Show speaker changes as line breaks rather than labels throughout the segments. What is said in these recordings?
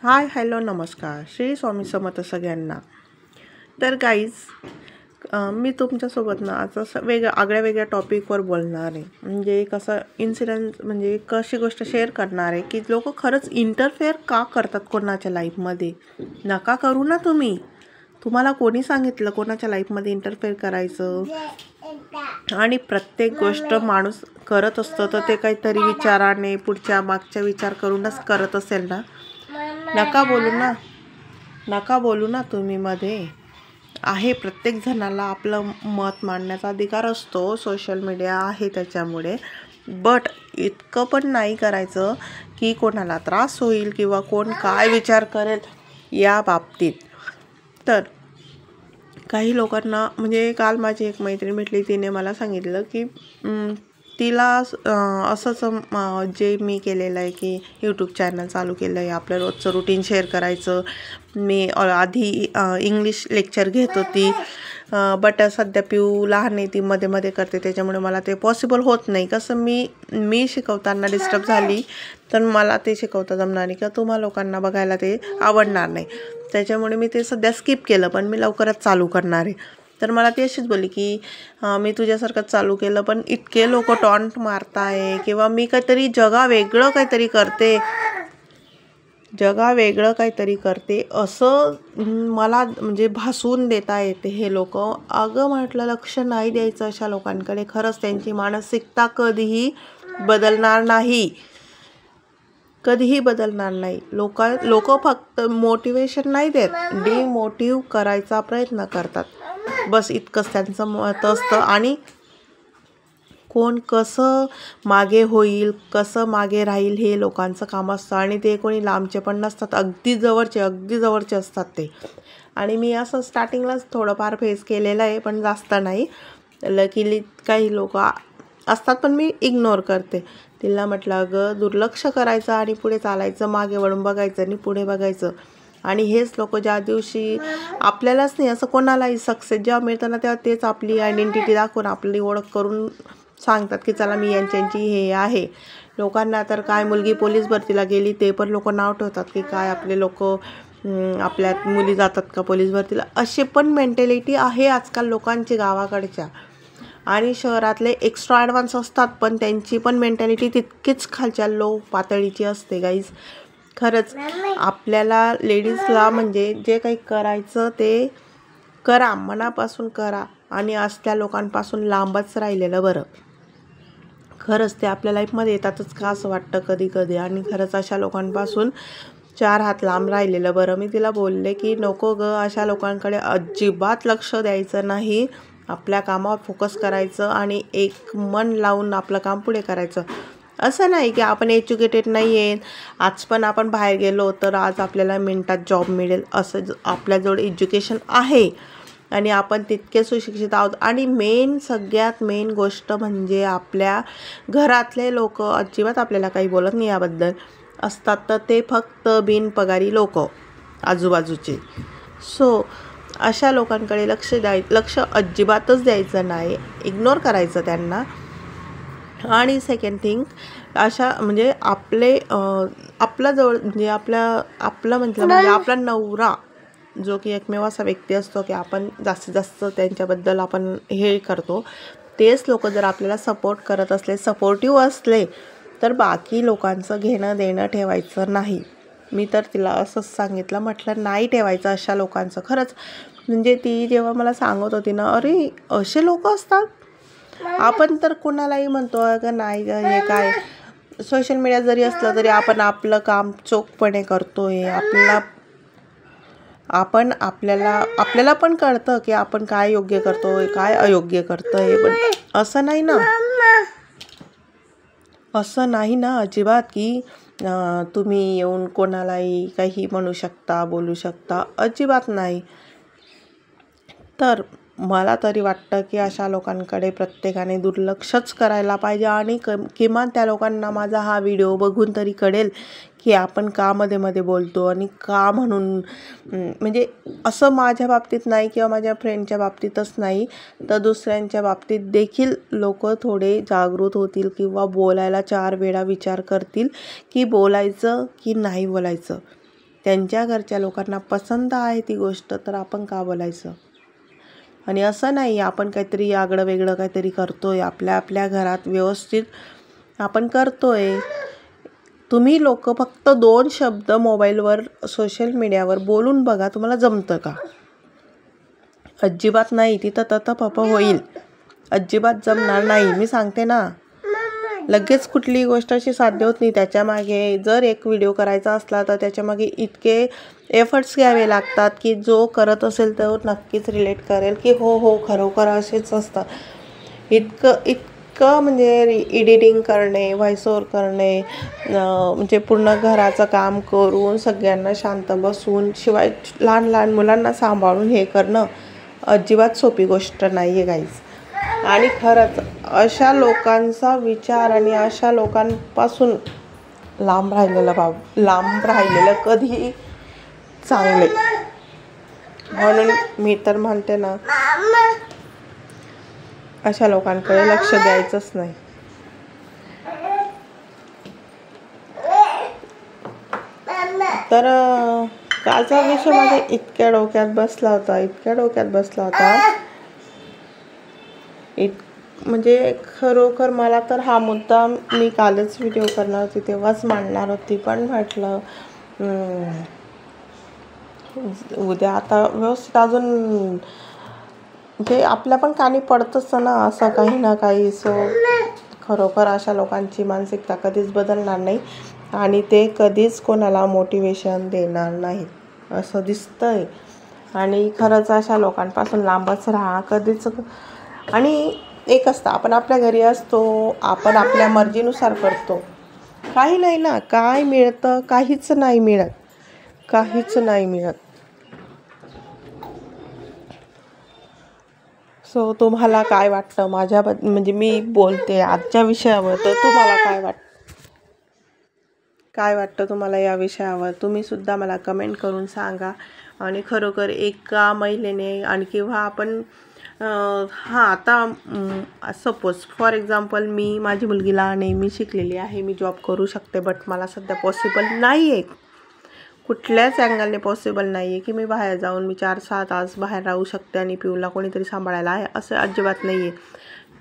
Hi hello नमस्कार श्री स्वामी समर्थ सगळ्यांना. तर गाईज मी तुमच्यासोबत ना आता आगळ्या वेगळ्या टॉपिकवर बोलणार आहे. म्हणजे कसं इन्सिडेंट म्हणजे कशी गोष्ट शेअर करणार आहे की लोक खरंच इंटरफेअर का करतात कोणाच्या लाईफमध्ये. नका करू ना तुम्ही. तुम्हाला कोणी सांगितलं कोणाच्या लाईफमध्ये इंटरफेअर करायचं. आणि प्रत्येक गोष्ट माणूस करत असतो तर ते काहीतरी विचाराने पुढच्या मागच्या विचार करूनच करत असेल ना. नका बोलू ना तुम्ही मध्ये. आहे प्रत्येक जणाला आपलं मत मांडण्याचा अधिकार असतो. सोशल मीडिया आहे त्याच्यामुळे. बट इतकं पण नाही करायचं की कोणाला त्रास होईल किंवा कोण काय विचार करेल या बाबतीत. तर काही लोकांना म्हणजे काल माझी एक मैत्रीण भेटली. तिने मला सांगितलं की तिला असंच जे मी केलेलं आहे की यूट्यूब चॅनल चालू केलं आहे. आपलं रोजचं रुटीन शेअर करायचं. मी आधी इंग्लिश लेक्चर घेत होती. बट सध्या पिऊ लहान आहे, ती मध्ये मध्ये करते, त्याच्यामुळे मला ते पॉसिबल होत नाही. कसं मी शिकवताना डिस्टर्ब झाली तर मला ते शिकवता जमणार नाही किंवा तुम्हा लोकांना बघायला ते आवडणार नाही. त्याच्यामुळे मी ते सध्या स्किप केलं. पण मी लवकरच चालू करणार आहे. तर मला ती अशीच बोलली की मी तुझ्यासारखं चालू केलं पण इतके लोक टॉन्ट मारताय किंवा मी काहीतरी वेगळं काहीतरी करते असं मला म्हणजे भासवून देता येते हे लोक. अगं म्हटलं लक्ष नाही द्यायचं अशा लोकांकडे. खरंच त्यांची मानसिकता कधीही बदलणार नाही. लोक फक्त मोटिवेशन नाही देत, डिमोटिव्ह करायचा प्रयत्न करतात. बस इतकंच त्यांचं मत असतं. आणि कोण कसं मागे होईल, कसं मागे राहील हे लोकांचं काम असतं. आणि ते कोणी लांबचे पण नसतात, अगदी जवळचे असतात ते. आणि मी असं स्टार्टिंगलाच थोडंफार फेस केलेलं आहे पण जास्त नाही. लकीली काही लोक असतात पण मी इग्नोर करते. तिला म्हटलं अगं दुर्लक्ष करायचं आणि पुढे चालायचं. मागे वळून बघायचं आणि पुढे बघायचं. आणि हेच लोक ज्या दिवशी आपल्यालाच नाही असं कोणालाही सक्सेस जेव्हा मिळतं ना तेव्हा तेच आपली आयडेंटिटी दाखवून आपली ओळख करून सांगतात की चला मी यांची हे आहे. लोकांना तर काय मुलगी पोलीस भरतीला गेली ते पण लोक नाव ठेवतात की काय आपले लोक आपल्या मुली जातात का पोलीस भरतीला. अशी पण मेंटॅलिटी आहे आजकाल लोकांची गावाकडच्या. आणि शहरातले एक्स्ट्रा ॲडव्हान्स असतात पण त्यांची पण मेंटॅलिटी तितकीच खालच्या लो पातळीची असते गाईज. खरंच आपल्याला लेडीजला म्हणजे जे काही करायचं ते करा, मनापासून करा. आणि असल्या लोकांपासून लांबच राहिलेलं बरं. खरंच ते आपल्या लाईफमध्ये येतातच का असं वाटतं कधी कधी. आणि खरंच अशा लोकांपासून 4 हात लांब राहिलेलं बरं. मी तिला बोलले की नको ग, अशा लोकांकडे अजिबात लक्ष द्यायचं नाही. आपल्या कामावर फोकस करायचं आणि एक मन लावून आपलं काम पुढे करायचं. असं नाही की आपण एज्युकेटेड नाही आहे, आज पण आपण बाहेर गेलो तर आज आपल्याला मिनिटात जॉब मिळेल असं आपल्याजवळ एज्युकेशन आहे आणि आपण तितके सुशिक्षित आहोत. आणि सगळ्यात मेन गोष्ट म्हणजे आपल्या घरातले लोक अजिबात आपल्याला काही बोलत नाही याबद्दल असतात तर ते फक्त बिनपगारी लोक आजूबाजूचे. सो अशा लोकांकडे लक्ष अजिबातच द्यायचं नाही, इग्नोर करायचं त्यांना. आणि सेकंड थिंग अशा म्हणजे आपला जवळ म्हणजे आपला म्हटलं म्हणजे आपला नवरा जो की एकमेव असा व्यक्ती असतो की आपण जास्तीत जास्त त्यांच्याबद्दल आपण हे करतो. तेच लोक जर आपल्याला सपोर्ट करत असले, सपोर्टिव्ह असले तर बाकी लोकांचं घेणं देणं ठेवायचं नाही. मी तर तिला असंच सांगितलं, म्हटलं नाही ठेवायचं अशा लोकांचं. खरंच म्हणजे ती जेव्हा मला सांगत होती ना, अरे असे लोक असतात. आपण तर कुणालाही म्हणतो का नाही हे काय, सोशल मीडिया जरी असलं तरी आपण आपलं काम चोखपणे करतोय. आपल्याला पण कळतं की आपण काय योग्य करतोय काय अयोग्य करतोय. पण असं नाही ना अजिबात की तुम्ही येऊन कोणालाही काही म्हणू शकता, बोलू शकता. अजिबात नाही. तर मला तरी वाटतं की अशा लोकांकडे प्रत्येकाने दुर्लक्षच करायला पाहिजे. आणि किमान त्या लोकांना माझा हा व्हिडिओ बघून तरी कळेल की आपण का मध्ये बोलतो आणि का म्हणून. म्हणजे असं माझ्या बाबतीत नाही किंवा माझ्या फ्रेंडच्या बाबतीतच नाही तर दुसऱ्यांच्या बाबतीत देखील लोक थोडे जागृत होतील किंवा बोलायला 4 वेळा विचार करतील की बोलायचं की नाही बोलायचं. त्यांच्या घरच्या लोकांना पसंत आहे ती गोष्ट, तर आपण का बोलायचं? आणि असं नाही आपण काहीतरी आगळं वेगळं काहीतरी करतोय, आपल्या आपल्या घरात व्यवस्थित आपण करतोय. तुम्ही लोक फक्त 2 शब्द मोबाईलवर सोशल मीडियावर बोलून बघा, तुम्हाला जमतं का? अजिबात नाही. तिथं तत होईल, अजिबात जमणार नाही. मी सांगते ना, लगेच कुठलीही गोष्ट अशी साध्य होत नाही. त्याच्यामागे जर एक व्हिडिओ करायचा असला तर त्याच्यामागे इतके एफर्ट्स घ्यावे लागतात की जो करत असेल तो नक्कीच रिलेट करेल की हो खरोखर असेच असतात. इतकं म्हणजे एडिटिंग करणे, व्हॉइस ओव्हर करणे, म्हणजे पूर्ण घराचं काम करून सगळ्यांना शांत बसून, शिवाय लहान लहान मुलांना सांभाळून हे करणं अजिबात सोपी गोष्ट नाही आहे गाईज. आणि खरंच अशा लोकांचा विचार आणि अशा लोकांपासून लांब राहिलेलं कधीही चांगले. म्हणून मी तर म्हणते ना, अशा लोकांकडे लक्ष द्यायचंच नाही. तर कालचा विषय माझ्या इतक्या डोक्यात बसला होता म्हणजे खरोखर मला तर हा मुद्दा मी कालच व्हिडिओ करणार होती, तेव्हाच मांडणार होती, पण म्हटलं उद्या आता व्यवस्थित अजून म्हणजे आपल्या पण कानी पडतंच ना असं काही ना काही. सो खरोखर अशा लोकांची मानसिकता कधीच बदलणार नाही आणि ते कधीच कोणाला मोटिवेशन देणार नाही असं दिसतंय. आणि खरंच अशा लोकांपासून लांबच राहा कधीच. आणि एक असतं, आपण आपल्या घरी असतो, आपण आपल्या मर्जीनुसार करतो, काही नाही ना, काय मिळतं? काहीच नाही मिळत. सो तुम्हाला काय वाटतं म्हणजे मी बोलते आजच्या विषयावर, तर तुम्हाला काय वाटतं तुम्हाला या विषयावर? तुम्ही सुद्धा मला कमेंट करून सांगा. आणि खरोखर एका महिलेने आणि किंवा आपण आता सपोज फॉर एक्झाम्पल माझी मुलगीला नेहमी शिकलेली आहे, मी जॉब करू शकते, बट मला सध्या पॉसिबल नाही आहे, कुठल्याच अँगलने पॉसिबल नाही आहे की मी बाहेर जाऊन मी 4-6 तास बाहेर राहू शकते आणि पिऊला कोणीतरी सांभाळायला आहे, असं अजिबात नाही आहे.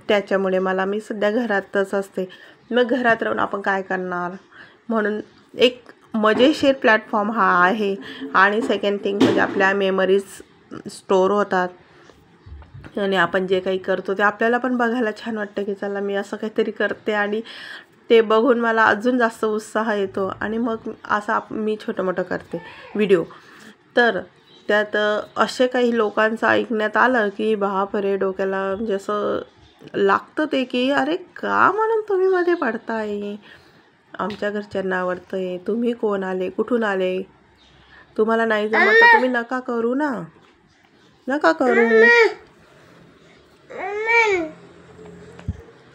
त्याच्यामुळे मी सध्या घरातच असते. मग घरात राहून आपण काय करणार? म्हणून एक मजेशीर प्लॅटफॉर्म हा आहे. आणि सेकंड थिंग म्हणजे आपल्या मेमरीज स्टोअर होतात आणि आपण जे काही करतो ते आपल्याला पण बघायला छान वाटतं की चला मी असं काहीतरी करते, आणि ते बघून मला अजून जास्त उत्साह येतो. आणि मग असं मी छोटं मोठं करते व्हिडिओ. तर त्यात असे काही लोकांचं ऐकण्यात आलं की बापरे, डोक्याला म्हणजे असं लागतं ते की अरे का म्हणून तुम्ही मध्ये पडताय, आमच्या घरच्यांना आवडतं आहे, तुम्ही कोण आले, कुठून आले, तुम्हाला नाही जमत तर तुम्ही नका करू.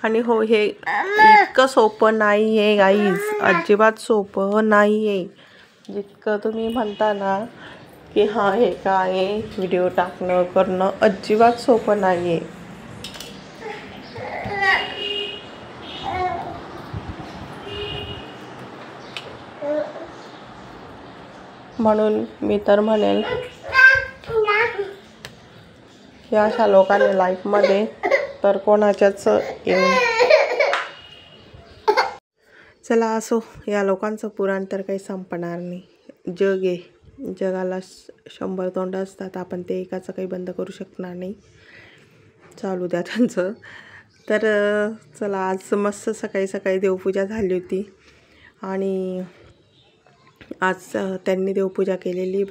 आणि हो, हे इतकं सोपं नाही आहे गाईज, अजिबात सोपं नाही आहे. जितकं तुम्ही म्हणता ना की हां हे काय व्हिडिओ टाकणं करणं, अजिबात सोपं नाही आहे. म्हणून मी तर म्हणेल की अशा लोकांनी लाईफमध्ये तर कोणाच्याच चला असो, या लोकांचं पुराण तर काही संपणार नाही. जग आहे, जगाला 100 तोंड असतात, आपण ते एकाचं काही बंद करू शकणार नाही, चालू द्या त्यांचं. तर चला, आज मस्त सकाळी देवपूजा झाली होती आणि आज त्यांनी देवपूजा केलेली.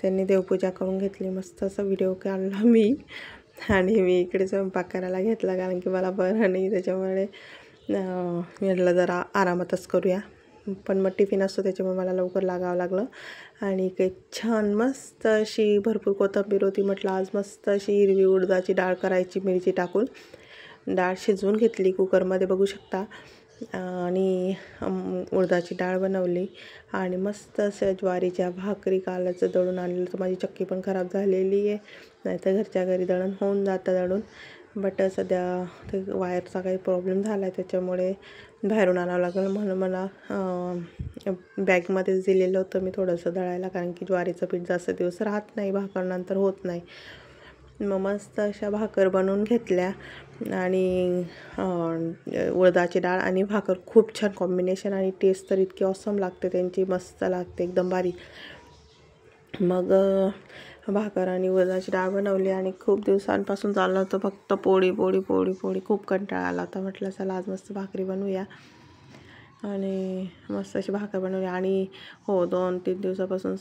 त्यांनी देवपूजा करून घेतली, मस्त असा व्हिडिओ काढला मी. आणि मी इकडे स्वयंपाक करायला घेतला कारण की मला बरं नाही, त्याच्यामुळे म्हटलं जरा आरामातच करूया. पण मग टिफिन असतो त्याच्यामुळे मला लवकर लागावं लागलं. आणि काही छान मस्त अशी भरपूर कोथिंबीर होती, म्हटलं आज मस्त अशी हिरवी उडदाची डाळ करायची, मिरची टाकून डाळ शिजवून घेतली कुकरमध्ये बघू शकता. आणि उडदाची डाळ बनवली आणि मस्त असं ज्वारीच्या भाकरी, कालाचं दळून आणलं तर माझी चक्की पण खराब झालेली आहे, नाही तर घरच्या घरी दळण होऊन जातं दळून. बट सध्या ते वायरचा काही प्रॉब्लेम झाला आहे, त्याच्यामुळे बाहेरून आणावं लागेल. म्हणून मला बॅगमध्येच दिलेलं होतं मी थोडंसं दळायला, कारण की ज्वारीचं पीठ जास्त दिवस राहत नाही, भाकरनंतर होत नाही. मग मस्त अशा भाकर बनवून घेतल्या आणि उडदाची डाळ आणि भाकर खूप छान कॉम्बिनेशन आणि टेस्ट तर इतकी ऑसम लागते त्यांची, मस्त लागते एकदम भारी. मग भाकर आणि उडदाची डाळ बनवली आणि खूप दिवसांपासून चाललं होतं फक्त पोळी पोळी पोळी पोळी, खूप कंटाळा आला होता. म्हटलं चला आज मस्त भाकरी बनवूया आणि मस्त अशी भाकर बनवली. आणि हो 2-3 दिवसापासून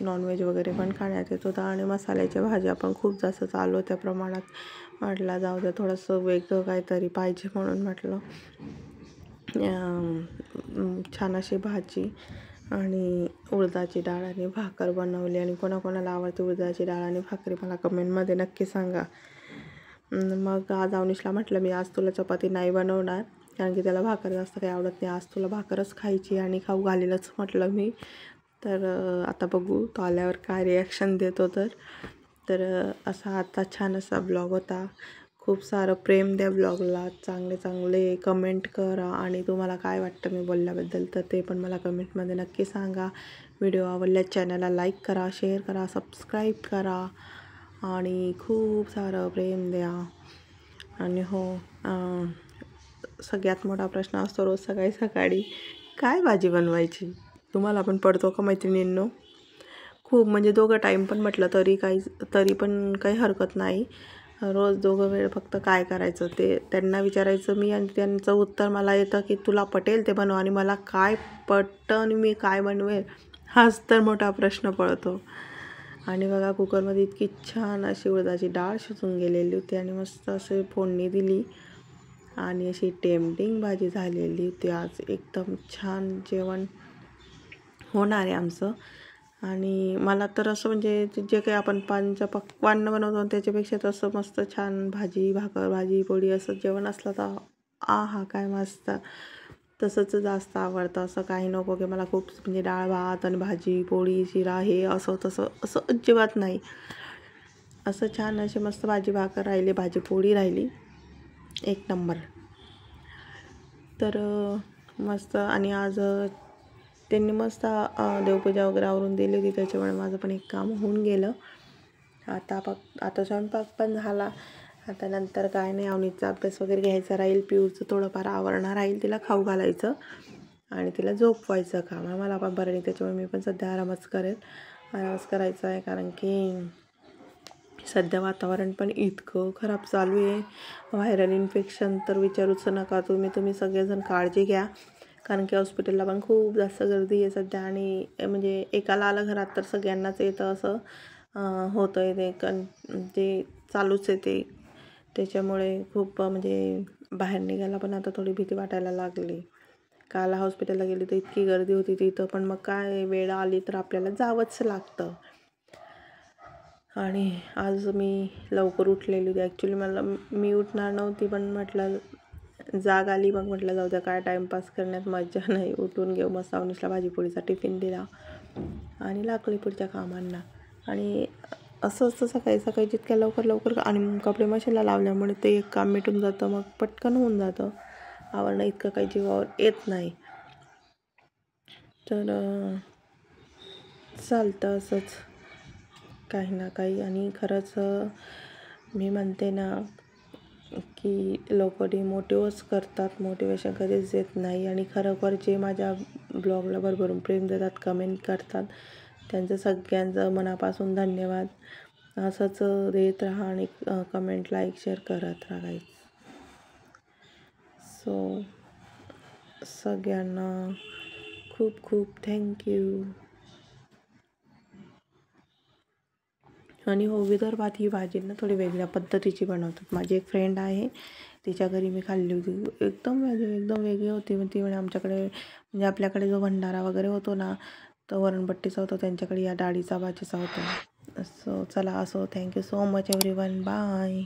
नॉनव्हेज वगैरे पण खाण्यात येत होतं आणि मसाल्याच्या भाज्या पण खूप जास्त चालू होत्या प्रमाणात. म्हटलं जाऊ द्या थोडंसं वेगळं काहीतरी पाहिजे, म्हणून म्हटलं छान अशी भाजी आणि उडदाची डाळ आणि भाकर बनवली. आणि कोणाकोणाला आवडते उडदाची डाळ आणि भाकरी मला कमेंटमध्ये नक्की सांगा. मग आज अवनीशला म्हटलं मी आज तुला चपाती नाही बनवणार, कारण की त्याला भाकर जास्त काही आवडत नाही, आज तुला भाकरच खायची आणि खाऊ घालेलच म्हटलं मी. तर आता बघू तो आल्यावर काय रिॲक्शन देतो. तर असा आता छान असा ब्लॉग होता. खूप सारं प्रेम द्या ब्लॉगला, चांगले चांगले कमेंट करा आणि तुम्हाला काय वाटतं मी बोलल्याबद्दल तर ते पण मला कमेंटमध्ये नक्की सांगा. व्हिडिओ आवडल्यास चॅनलला लाईक करा, शेअर करा, सबस्क्राईब करा आणि खूप सारं प्रेम द्या. आणि हो सगळ्यात मोठा प्रश्न असतो रोज सकाळी सकाळी काय भाजी बनवायची, तुम्हाला पण पडतो का मैत्रिणींनो? खूप म्हणजे दोघं टाईम पण म्हटलं तरी पण काही हरकत नाही. रोज दोघं वेळ फक्त काय करायचं ते त्यांना विचारायचं मी, आणि त्यांचं उत्तर मला येतं की तुला पटेल ते बनव, आणि मला काय पटतं आणि मी काय बनवेल हाच तर मोठा प्रश्न पडतो. आणि बघा कुकरमध्ये इतकी छान अशी उडदाची डाळ शिजून गेलेली होती आणि मस्त असे फोडणी दिली आणि अशी टेम्पटिंग भाजी झालेली होती. आज एकदम छान जेवण होणार आहे आमचं. आणि मला तर असं म्हणजे जे काही आपण पंचपक्वान्न बनवतो त्याच्यापेक्षा तसं मस्त छान भाजी भाकर भाजी पोळी असं जेवण असलं तर हा काय मस्त, तसंच जास्त आवडतं. असं काही नको की मला खूप म्हणजे डाळ भात आणि भाजी पोळी शिरा हे असं तसं असं अजिबात नाही. असं छान अशी मस्त भाजी भाकर राहिली, भाजी पोळी राहिली, एक नंबर. तर मस्त. आणि आज त्यांनी मस्त देवपूजा वगैरे आवरून दिली होती, त्याच्यामुळे माझं पण एक काम होऊन गेलं. आता स्वयंपाक पण झाला. आता नंतर काय नाही, अवनीचा अभ्यास वगैरे घ्यायचा राहील, पिऊचं थोडंफार आवरणं राहील, तिला खाऊ घालायचं आणि तिला झोपवायचं काम. मला पण बरं नाही, त्याच्यामुळे मी पण सध्या आरामच करायचा आहे, कारण की सध्या वातावरण पण इतकं खराब चालू आहे, व्हायरल इन्फेक्शन तर विचारूच नका तुम्ही सगळेजण काळजी घ्या, कारण की हॉस्पिटलला पण खूप जास्त गर्दी आहे सध्या. आणि म्हणजे एकाला आलं घरात तर सगळ्यांनाच येतं असं होतं आहे ते चालूच आहे ते. त्याच्यामुळे खूप म्हणजे बाहेर निघायला पण आता थोडी भीती वाटायला लागली. काल हॉस्पिटलला गेली तर इतकी गर्दी होती तिथं, पण मग काय वेळ आली तर आपल्याला जावंच लागतं. आणि आज मी लवकर उठलेली होती, ॲक्च्युली मी उठणार नव्हती, पण म्हटलं जाग आली, मग म्हटलं जाऊ द्या काय टाईमपास करण्यात मजा नाही, उठून घेऊ. मस्त अवनीशला भाजीपोळीचा टिफिन दिला आणि लागली पुढच्या कामांना. आणि असं असतं सकाळी जितक्या लवकर आणि कपडे मशीनला लावल्यामुळे ते एक काम मिटून जातं, मग पटकन होऊन जातं, आवरणं इतकं काही जीवावर येत नाही. तर चालतं असंच काही ना काही. आणि खरंच मी म्हणते ना की लोक डिमोटिव्हच करतात, मोटिवेशन कधीच देत नाही. आणि खरोखर जे माझ्या ब्लॉगला भरभरून प्रेम देतात, कमेंट करतात, त्यांचं सगळ्यांचं मनापासून धन्यवाद. असंच देत राहा आणि कमेंट लाईक शेअर करत राहा. सो सगळ्यांना खूप खूप थँक्यू. आणि हो विदर्भात ही भाजी ना थोडी वेगळ्या पद्धतीची बनवतात. माझी एक फ्रेंड आहे, तिच्या घरी मी खाल्ली होती, एकदम वेगळी होती. मग ती म्हणे आमच्याकडे म्हणजे आपल्याकडे जो भंडारा वगैरे होतो ना, तो वरणबट्टीचा होतो, त्यांच्याकडे या डाळीचा भाजीचा होता. सो चला असो. Thank you so much everyone. Bye.